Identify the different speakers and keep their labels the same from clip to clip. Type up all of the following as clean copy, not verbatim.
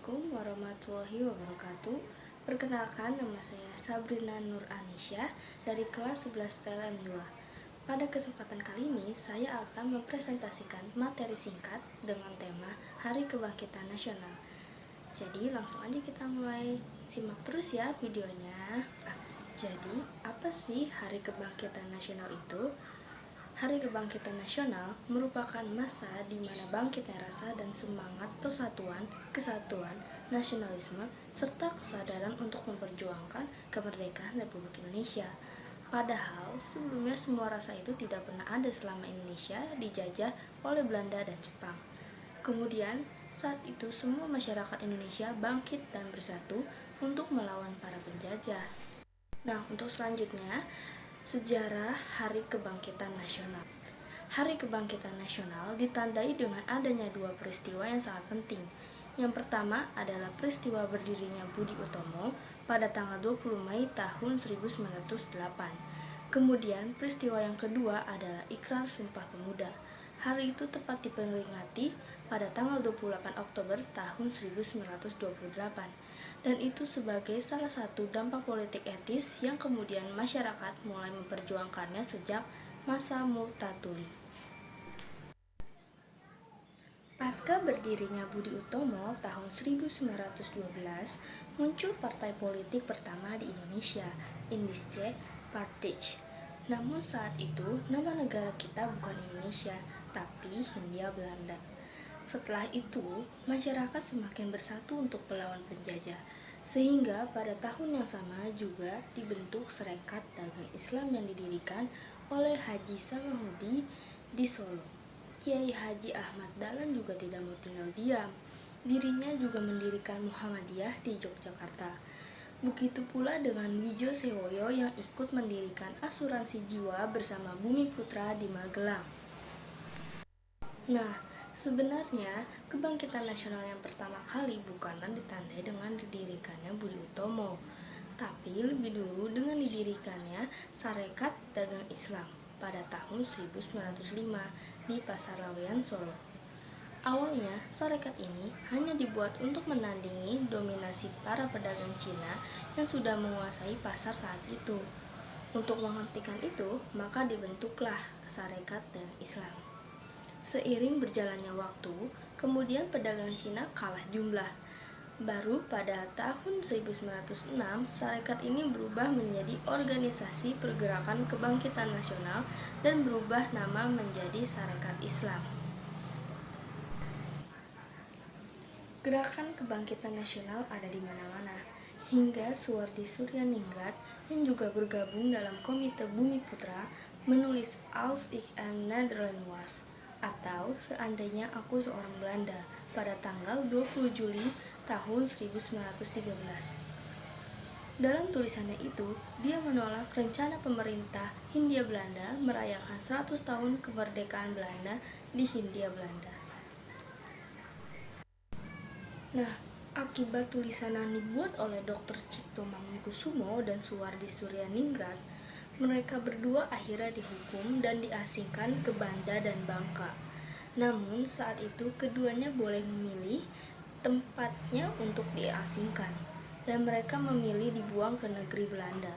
Speaker 1: Assalamualaikum warahmatullahi wabarakatuh. Perkenalkan, nama saya Sabrina Nur Anisya dari kelas 11 TLM 2. Pada kesempatan kali ini, saya akan mempresentasikan materi singkat dengan tema Hari Kebangkitan Nasional. Jadi, langsung aja kita mulai. Simak terus ya videonya. Jadi, apa sih Hari Kebangkitan Nasional itu? Hari Kebangkitan Nasional merupakan masa di mana bangkitnya rasa dan semangat persatuan, kesatuan, nasionalisme, serta kesadaran untuk memperjuangkan kemerdekaan Republik Indonesia. Padahal sebelumnya semua rasa itu tidak pernah ada selama Indonesia dijajah oleh Belanda dan Jepang. Kemudian saat itu semua masyarakat Indonesia bangkit dan bersatu untuk melawan para penjajah. Nah, untuk selanjutnya, sejarah Hari Kebangkitan Nasional. Hari Kebangkitan Nasional ditandai dengan adanya dua peristiwa yang sangat penting. Yang pertama adalah peristiwa berdirinya Budi Utomo pada tanggal 20 Mei tahun 1908. Kemudian peristiwa yang kedua adalah Ikrar Sumpah Pemuda. Hari itu tepat diperingati pada tanggal 28 Oktober tahun 1928. Dan itu sebagai salah satu dampak politik etis yang kemudian masyarakat mulai memperjuangkannya sejak masa Multatuli. Pasca berdirinya Budi Utomo tahun 1912, muncul partai politik pertama di Indonesia, Indische Partij. Namun saat itu, nama negara kita bukan Indonesia, tapi Hindia Belanda. Setelah itu, masyarakat semakin bersatu untuk melawan penjajah, sehingga pada tahun yang sama juga dibentuk Serikat Dagang Islam yang didirikan oleh Haji Samahudi di Solo. Kiai Haji Ahmad Dahlan juga tidak mau tinggal diam. Dirinya juga mendirikan Muhammadiyah di Yogyakarta. Begitu pula dengan Wijo Sewoyo yang ikut mendirikan asuransi jiwa bersama Bumi Putra di Magelang. Nah, sebenarnya kebangkitan nasional yang pertama kali bukanlah ditandai dengan didirikannya Budi Utomo, tapi lebih dulu dengan didirikannya Sarekat Dagang Islam pada tahun 1905 di Pasar Laweyan, Solo. Awalnya, sarekat ini hanya dibuat untuk menandingi dominasi para pedagang Cina yang sudah menguasai pasar saat itu. Untuk menghentikan itu, maka dibentuklah Sarekat Dagang Islam. Seiring berjalannya waktu, kemudian pedagang Cina kalah jumlah. Baru pada tahun 1906, sarekat ini berubah menjadi Organisasi Pergerakan Kebangkitan Nasional dan berubah nama menjadi Sarekat Islam. Gerakan kebangkitan nasional ada di mana-mana, hingga Suwardi Suryaningrat yang juga bergabung dalam Komite Bumi Putra menulis Als ik een Nederlander was, atau Seandainya Aku Seorang Belanda pada tanggal 20 Juli tahun 1913. Dalam tulisannya itu, dia menolak rencana pemerintah Hindia Belanda merayakan 100 tahun kemerdekaan Belanda di Hindia Belanda. Nah, akibat tulisan yang dibuat oleh Dr. Cipto Mangunkusumo dan Suwardi Suryaningrat, mereka berdua akhirnya dihukum dan diasingkan ke Banda dan Bangka. Namun saat itu keduanya boleh memilih tempatnya untuk diasingkan, dan mereka memilih dibuang ke negeri Belanda.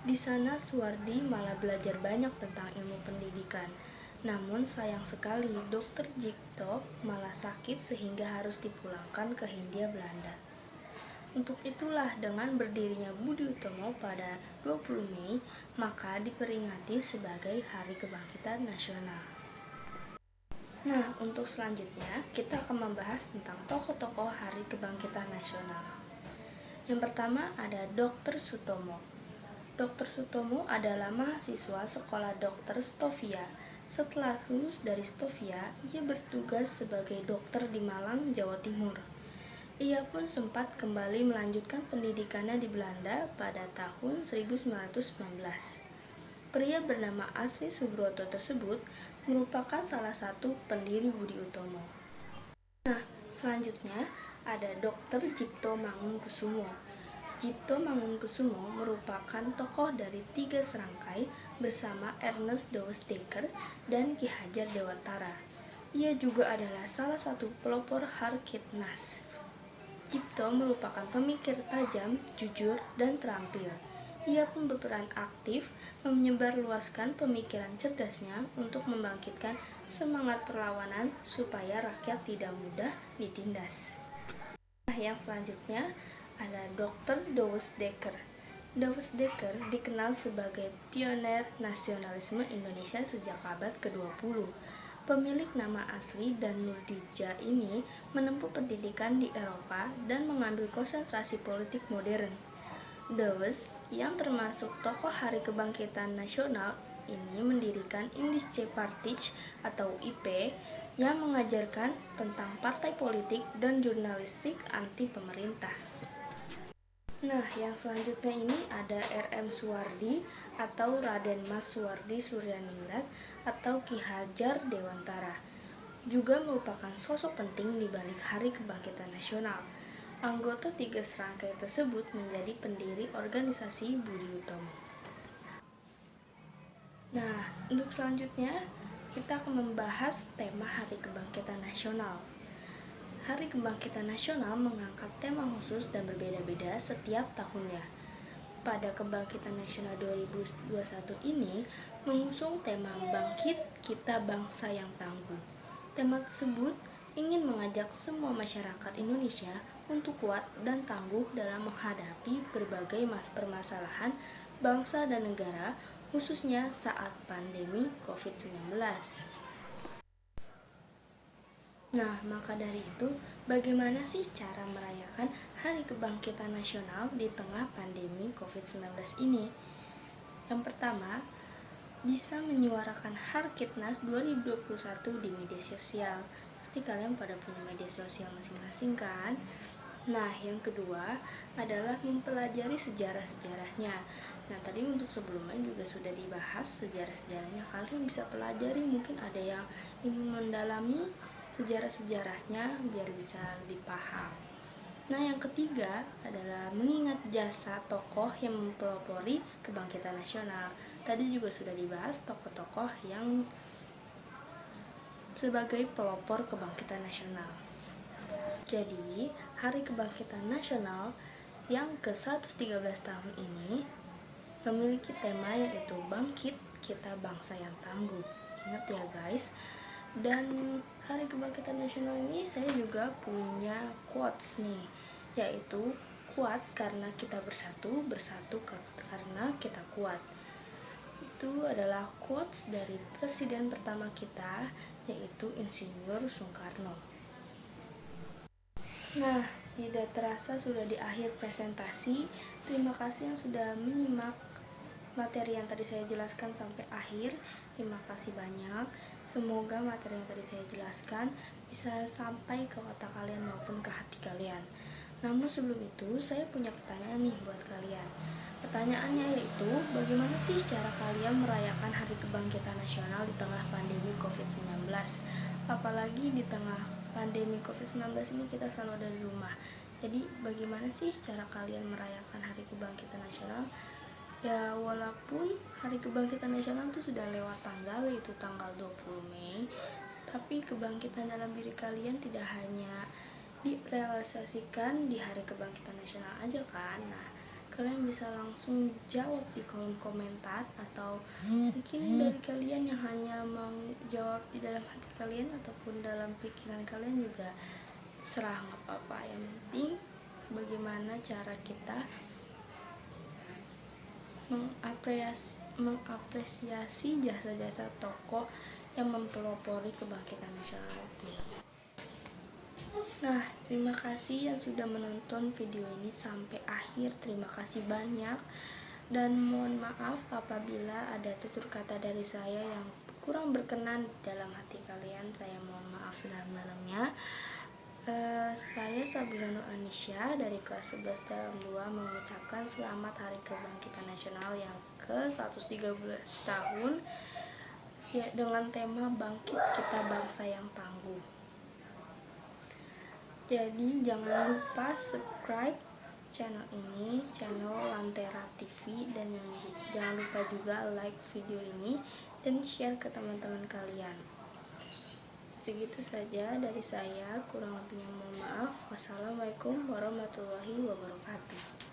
Speaker 1: Di sana Suwardi malah belajar banyak tentang ilmu pendidikan. Namun sayang sekali Dr. Cipto malah sakit sehingga harus dipulangkan ke Hindia Belanda. Untuk itulah dengan berdirinya Budi Utomo pada 20 Mei, maka diperingati sebagai Hari Kebangkitan Nasional. Nah, untuk selanjutnya kita akan membahas tentang tokoh-tokoh Hari Kebangkitan Nasional. Yang pertama ada Dr. Sutomo. Dr. Sutomo adalah mahasiswa sekolah dokter Stovia. Setelah lulus dari Stovia, ia bertugas sebagai dokter di Malang, Jawa Timur. Ia pun sempat kembali melanjutkan pendidikannya di Belanda pada tahun 1919. Pria bernama Asri Subroto tersebut merupakan salah satu pendiri Budi Utomo. Nah, selanjutnya ada Dr. Cipto Mangunkusumo. Cipto Mangunkusumo merupakan tokoh dari tiga serangkai bersama Ernest Douwes-Dekker dan Ki Hajar Dewantara. Ia juga adalah salah satu pelopor Harkitnas. Tito merupakan pemikir tajam, jujur, dan terampil. Ia pun berperan aktif menyebarluaskan pemikiran cerdasnya untuk membangkitkan semangat perlawanan supaya rakyat tidak mudah ditindas. Nah, yang selanjutnya ada Dr. Douwe Dekker. Douwe Dekker dikenal sebagai pioner nasionalisme Indonesia sejak abad ke-20. Pemilik nama asli dan Nurdija ini menempuh pendidikan di Eropa dan mengambil konsentrasi politik modern. Douwe, yang termasuk tokoh Hari Kebangkitan Nasional, ini mendirikan Indische Partij atau IP yang mengajarkan tentang partai politik dan jurnalistik anti pemerintah. Nah, yang selanjutnya ini ada R.M. Suwardi atau Raden Mas Suwardi Suryaningrat atau Ki Hajar Dewantara. Juga merupakan sosok penting di balik Hari Kebangkitan Nasional. Anggota 3 serangkai tersebut menjadi pendiri organisasi Budi Utomo. Nah, untuk selanjutnya kita akan membahas tema Hari Kebangkitan Nasional. Hari Kebangkitan Nasional mengangkat tema khusus dan berbeda-beda setiap tahunnya. Pada Kebangkitan Nasional 2021 ini mengusung tema Bangkit Kita Bangsa yang Tangguh. Tema tersebut ingin mengajak semua masyarakat Indonesia untuk kuat dan tangguh dalam menghadapi berbagai permasalahan bangsa dan negara, khususnya saat pandemi COVID-19. Nah, maka dari itu, bagaimana sih cara merayakan Hari Kebangkitan Nasional di tengah pandemi COVID-19 ini? Yang pertama, bisa menyuarakan Harkitnas 2021 di media sosial. Pasti kalian pada punya media sosial masing-masing kan? Nah, yang kedua adalah mempelajari sejarah-sejarahnya. Nah, tadi untuk sebelumnya juga sudah dibahas sejarah-sejarahnya. Kalian bisa pelajari, mungkin ada yang ingin mendalami sejarah-sejarahnya biar bisa lebih paham. Nah, yang ketiga adalah mengingat jasa tokoh yang mempelopori kebangkitan nasional. Tadi juga sudah dibahas tokoh-tokoh yang sebagai pelopor kebangkitan nasional. Jadi, Hari Kebangkitan Nasional yang ke-113 tahun ini memiliki tema yaitu Bangkit Kita Bangsa yang Tangguh. Ingat ya guys. Dan Hari Kebangkitan Nasional ini saya juga punya quotes nih, yaitu kuat karena kita bersatu, bersatu karena kita kuat. Itu adalah quotes dari presiden pertama kita, yaitu Insinyur Soekarno. Nah, tidak terasa sudah di akhir presentasi. Terima kasih yang sudah menyimak materi yang tadi saya jelaskan sampai akhir. Terima kasih banyak. Semoga materi yang tadi saya jelaskan bisa sampai ke otak kalian maupun ke hati kalian. Namun sebelum itu, saya punya pertanyaan nih buat kalian. Pertanyaannya yaitu, bagaimana sih cara kalian merayakan Hari Kebangkitan Nasional di tengah pandemi COVID-19? Apalagi di tengah pandemi COVID-19 ini kita selalu ada di rumah. Jadi bagaimana sih cara kalian merayakan Hari Kebangkitan Nasional? Ya, walaupun Hari Kebangkitan Nasional itu sudah lewat tanggal, yaitu tanggal 20 Mei, tapi kebangkitan dalam diri kalian tidak hanya direalisasikan di Hari Kebangkitan Nasional aja kan. Nah, kalian bisa langsung jawab di kolom komentar, atau mungkin dari kalian yang hanya mau jawab di dalam hati kalian ataupun dalam pikiran kalian juga serah, nggak apa-apa. Yang penting bagaimana cara kita mengapresiasi jasa-jasa tokoh yang mempelopori kebangkitan nasional ini. Nah, terima kasih yang sudah menonton video ini sampai akhir. Terima kasih banyak. Dan mohon maaf apabila ada tutur kata dari saya yang kurang berkenan dalam hati kalian. Saya mohon maaf sedalam-dalamnya. Saya Sabrina Nur Anisya dari kelas 11 dalam 2 mengucapkan selamat Hari Kebangkitan Nasional yang ke-113 tahun ya, dengan tema Bangkit Kita Bangsa yang Tangguh. Jadi jangan lupa subscribe channel ini, channel Lantera TV, dan jangan lupa juga like video ini dan share ke teman-teman kalian. Segitu saja dari saya, kurang lebihnya mohon maaf. Wassalamualaikum warahmatullahi wabarakatuh.